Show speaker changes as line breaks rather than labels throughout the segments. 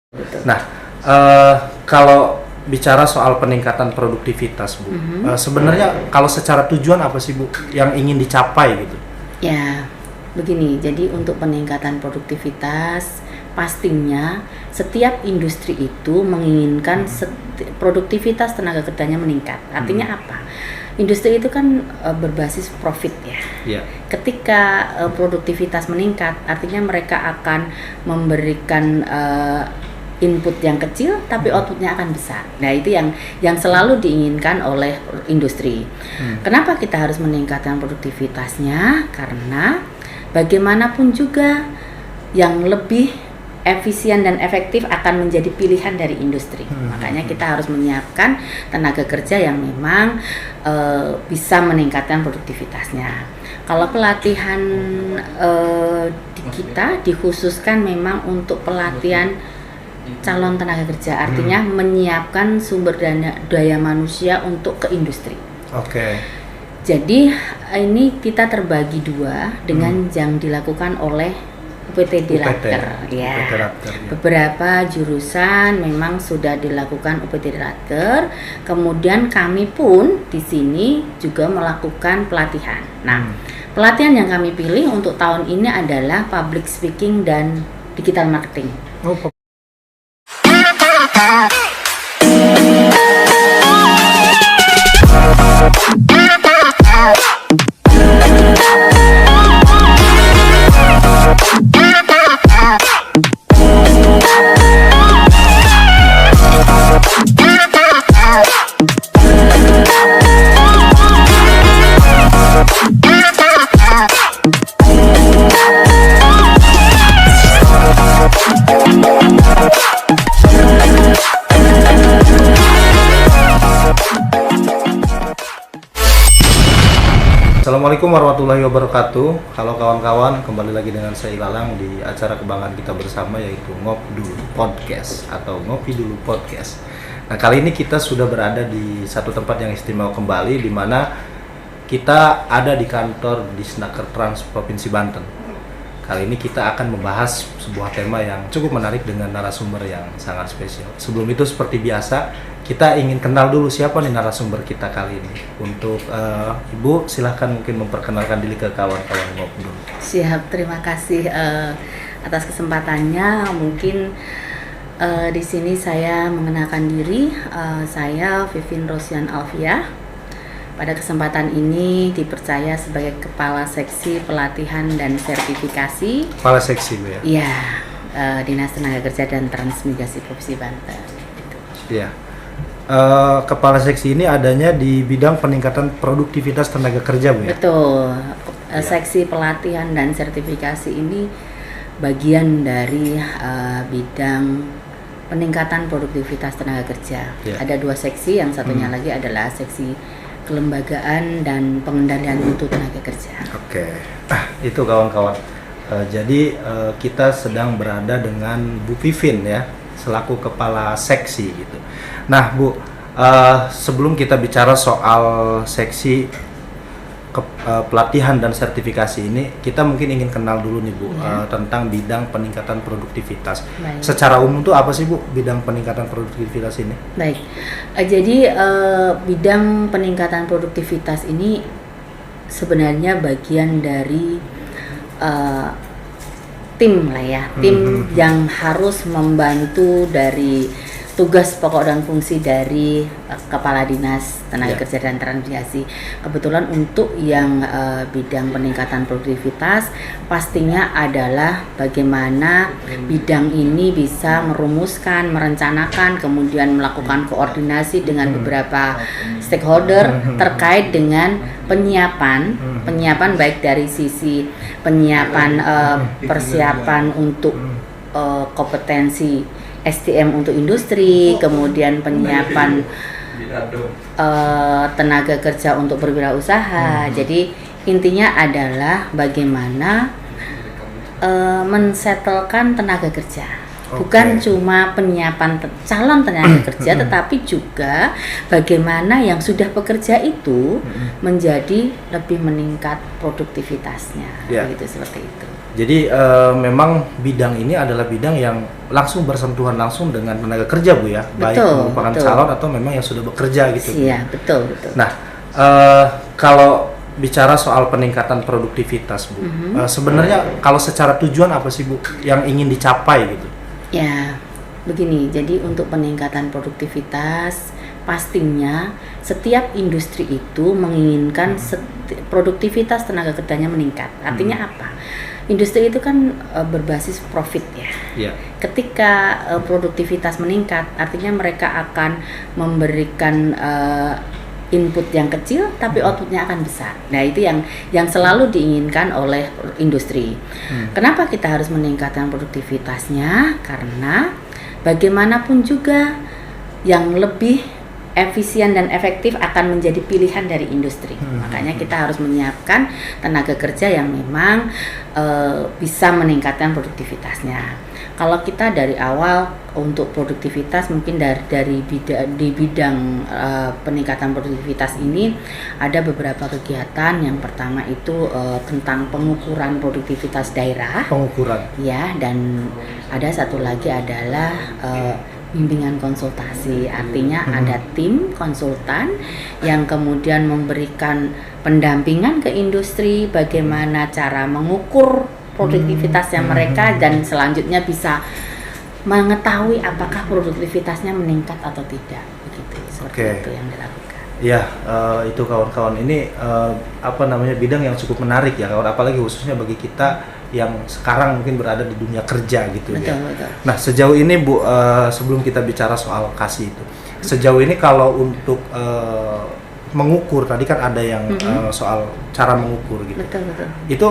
Betul.
Nah, kalau bicara soal peningkatan produktivitas, Bu, sebenarnya kalau secara tujuan apa sih, Bu, yang ingin dicapai gitu?
Ya, begini. Jadi untuk peningkatan produktivitas, pastinya setiap industri itu menginginkan produktivitas tenaga kerjanya meningkat. Artinya apa? Industri itu kan berbasis profit ya.
Iya.
Ketika produktivitas meningkat, artinya mereka akan memberikan input yang kecil tapi outputnya akan besar. Nah, itu yang selalu diinginkan oleh industri. Kenapa kita harus meningkatkan produktivitasnya? Karena bagaimanapun juga yang lebih efisien dan efektif akan menjadi pilihan dari industri. Makanya kita harus menyiapkan tenaga kerja yang memang bisa meningkatkan produktivitasnya. Kalau pelatihan di kita dikhususkan memang untuk pelatihan calon tenaga kerja, artinya menyiapkan sumber daya manusia untuk ke industri.
Oke.
Jadi ini kita terbagi dua dengan yang dilakukan oleh UPTD Laker. Ya. Beberapa jurusan memang sudah dilakukan UPTD Laker. Kemudian kami pun di sini juga melakukan pelatihan. Nah, pelatihan yang kami pilih untuk tahun ini adalah public speaking dan digital marketing.
Assalamualaikum warahmatullahi wabarakatuh. Halo kawan-kawan, kembali lagi dengan saya Ilalang di acara kebanggaan kita bersama, yaitu Ngop Dulu Podcast atau Ngopi Dulu Podcast. Nah, kali ini kita sudah berada di satu tempat yang istimewa kembali, di mana kita ada di kantor Disnaker Trans Provinsi Banten. Kali ini kita akan membahas sebuah tema yang cukup menarik dengan narasumber yang sangat spesial. Sebelum itu, seperti biasa, kita ingin kenal dulu siapa nih narasumber kita kali ini. Untuk Ibu, silahkan mungkin memperkenalkan diri ke kawan-kawan Ngop Dulu.
Siap, terima kasih atas kesempatannya. Mungkin di sini saya mengenalkan diri. Saya Vivin Rosian Alfiah. Pada kesempatan ini dipercaya sebagai Kepala Seksi Pelatihan dan Sertifikasi.
Kepala Seksi, Bu, ya?
Iya, Dinas Tenaga Kerja dan Transmigrasi Provinsi Banten.
Iya. Kepala Seksi ini adanya di bidang peningkatan produktivitas tenaga kerja, Bu, ya?
Betul. Seksi Pelatihan dan Sertifikasi ini bagian dari bidang peningkatan produktivitas tenaga kerja.
Ya.
Ada dua seksi, yang satunya lagi adalah seksi kelembagaan dan pengendalian mutu tenaga kerja.
Oke, itu kawan-kawan. Jadi kita sedang berada dengan Bu Vivin ya, selaku kepala seksi gitu. Nah, Bu, sebelum kita bicara soal seksi pelatihan dan sertifikasi ini, kita mungkin ingin kenal dulu nih, Bu, tentang bidang peningkatan produktivitas.
Baik.
Secara umum tuh apa sih, Bu, bidang peningkatan produktivitas ini?
Baik, jadi bidang peningkatan produktivitas ini sebenarnya bagian dari tim lah ya, tim yang harus membantu dari tugas pokok dan fungsi dari Kepala Dinas Tenaga Kerja dan Transmigrasi. Kebetulan untuk yang bidang peningkatan produktivitas pastinya adalah bagaimana bidang ini bisa merumuskan, merencanakan, kemudian melakukan koordinasi dengan beberapa stakeholder terkait dengan penyiapan baik dari sisi penyiapan persiapan untuk kompetensi SDM untuk industri, kemudian penyiapan tenaga kerja untuk berwirausaha. Jadi intinya adalah bagaimana mensetelkan tenaga kerja. Bukan cuma penyiapan calon tenaga kerja, tetapi juga bagaimana yang sudah bekerja itu menjadi lebih meningkat produktivitasnya. Begitu, seperti itu.
Jadi memang bidang ini adalah bidang yang langsung bersentuhan langsung dengan tenaga kerja Bu ya, baik merupakan calon atau memang yang sudah bekerja gitu.
Iya, betul.
Nah, kalau bicara soal peningkatan produktivitas Bu, sebenarnya kalau secara tujuan apa sih Bu yang ingin dicapai gitu?
Ya, begini. Jadi untuk peningkatan produktivitas pastinya setiap industri itu menginginkan produktivitas tenaga kerjanya meningkat. Artinya apa? Industri itu kan berbasis profit ya.
Yeah.
Ketika produktivitas meningkat, artinya mereka akan memberikan input yang kecil, tapi outputnya akan besar. Nah itu yang selalu diinginkan oleh industri. Kenapa kita harus meningkatkan produktivitasnya? Karena bagaimanapun juga yang lebih efisien dan efektif akan menjadi pilihan dari industri. Makanya kita harus menyiapkan tenaga kerja yang memang bisa meningkatkan produktivitasnya. Kalau kita dari awal untuk produktivitas mungkin di bidang peningkatan produktivitas ini ada beberapa kegiatan. Yang pertama itu tentang pengukuran produktivitas daerah.
Pengukuran.
Ya, dan ada satu lagi adalah bimbingan konsultasi, artinya ada tim konsultan yang kemudian memberikan pendampingan ke industri bagaimana cara mengukur produktivitasnya mereka dan selanjutnya bisa mengetahui apakah produktivitasnya meningkat atau tidak, begitu. Seperti itu yang dilakukan.
Ya, itu kawan-kawan ini bidang yang cukup menarik ya kawan, apalagi khususnya bagi kita yang sekarang mungkin berada di dunia kerja gitu.
Betul.
Nah sejauh ini Bu, sebelum kita bicara soal kasih itu, sejauh ini kalau untuk mengukur tadi kan ada yang soal cara mengukur gitu.
Betul.
Itu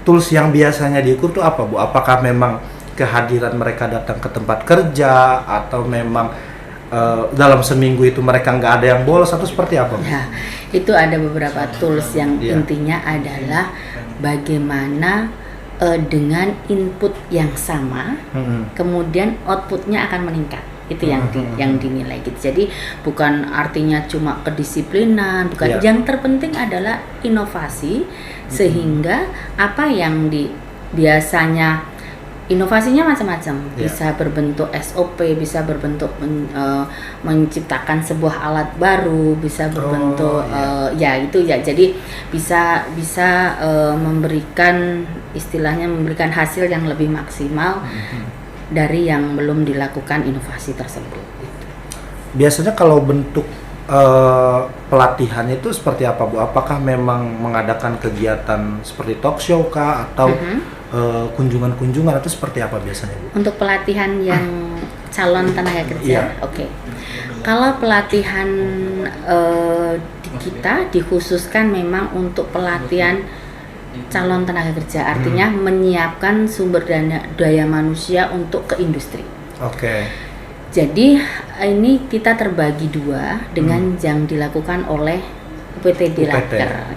tools yang biasanya diukur tuh apa Bu? Apakah memang kehadiran mereka datang ke tempat kerja atau memang dalam seminggu itu mereka nggak ada yang bolos atau seperti apa Bu?
Ya, itu ada beberapa tools yang intinya adalah bagaimana dengan input yang sama, kemudian outputnya akan meningkat. Itu yang dinilai gitu. Jadi bukan artinya cuma kedisiplinan, bukan. Yang terpenting adalah inovasi, sehingga apa yang biasanya inovasinya macam-macam, bisa berbentuk SOP, bisa berbentuk menciptakan sebuah alat baru, bisa berbentuk jadi bisa memberikan istilahnya memberikan hasil yang lebih maksimal dari yang belum dilakukan inovasi tersebut.
Biasanya kalau bentuk pelatihan itu seperti apa Bu? Apakah memang mengadakan kegiatan seperti talk show kah atau kunjungan-kunjungan atau seperti apa biasanya Bu?
Untuk pelatihan yang calon tenaga kerja, Oke. Kalau pelatihan kita dikhususkan memang untuk pelatihan calon tenaga kerja, artinya menyiapkan sumber daya manusia untuk ke industri. Jadi ini kita terbagi dua dengan yang dilakukan oleh UPTD Latker.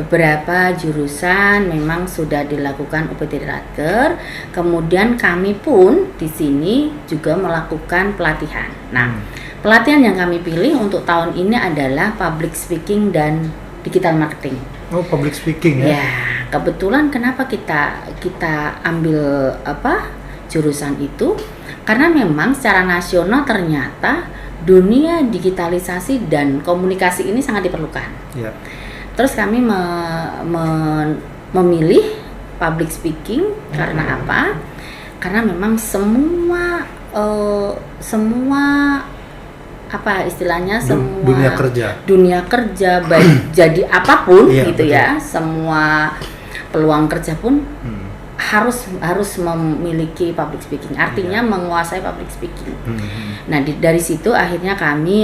Beberapa jurusan memang sudah dilakukan UPTD Latker. Kemudian kami pun di sini juga melakukan pelatihan. Nah, pelatihan yang kami pilih untuk tahun ini adalah public speaking dan digital marketing.
Oh, public speaking ya?
Ya, kebetulan kenapa kita ambil jurusan itu? Karena memang secara nasional ternyata dunia digitalisasi dan komunikasi ini sangat diperlukan. Terus kami memilih public speaking karena apa? Karena memang semua istilahnya semua dunia kerja baik jadi apapun gitu ya, semua peluang kerja pun harus memiliki public speaking, artinya menguasai public speaking. Nah dari situ akhirnya kami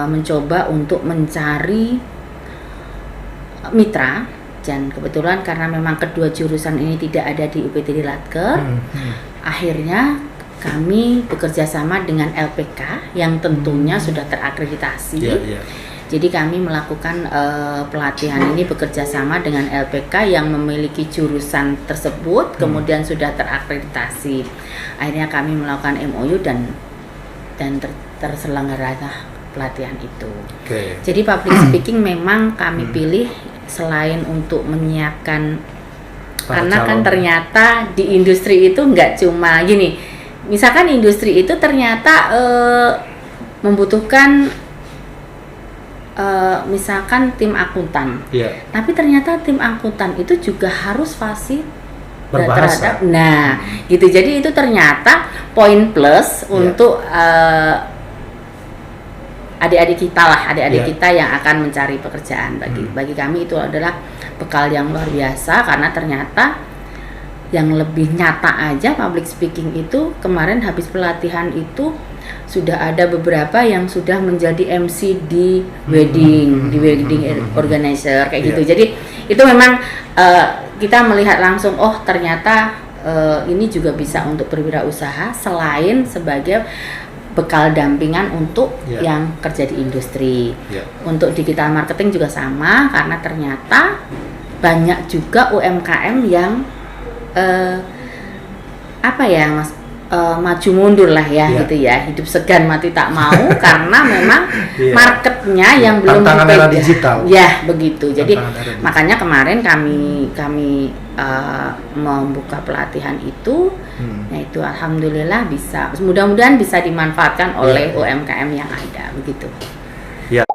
mencoba untuk mencari mitra, dan kebetulan karena memang kedua jurusan ini tidak ada di UPTD Latker, akhirnya kami bekerja sama dengan LPK yang tentunya sudah terakreditasi. Jadi kami melakukan pelatihan ini bekerja sama dengan LPK yang memiliki jurusan tersebut, kemudian sudah terakreditasi. Akhirnya kami melakukan MOU dan terselenggara pelatihan itu. Jadi public speaking memang kami pilih selain untuk menyiapkan Karena kan ternyata di industri itu nggak cuma gini, misalkan industri itu ternyata membutuhkan misalkan tim akuntan, tapi ternyata tim akuntan itu juga harus fasih
berbahasa.
Nah, gitu. Jadi itu ternyata poin plus untuk adik-adik kita lah, kita yang akan mencari pekerjaan. Bagi kami itu adalah bekal yang luar biasa, karena ternyata yang lebih nyata aja public speaking itu kemarin habis pelatihan itu sudah ada beberapa yang sudah menjadi MC di wedding, organizer kayak gitu. Jadi itu memang kita melihat langsung, oh ternyata ini juga bisa untuk berwirausaha selain sebagai bekal dampingan untuk yang kerja di industri. Untuk digital marketing juga sama, karena ternyata banyak juga UMKM yang maju mundur lah gitu ya, hidup segan mati tak mau karena memang marketnya yang belum
tantangan era digital.
Ya begitu. Jadi makanya kemarin kami membuka pelatihan itu, yaitu alhamdulillah bisa, mudah-mudahan bisa dimanfaatkan oleh UMKM yang ada begitu.
Ya.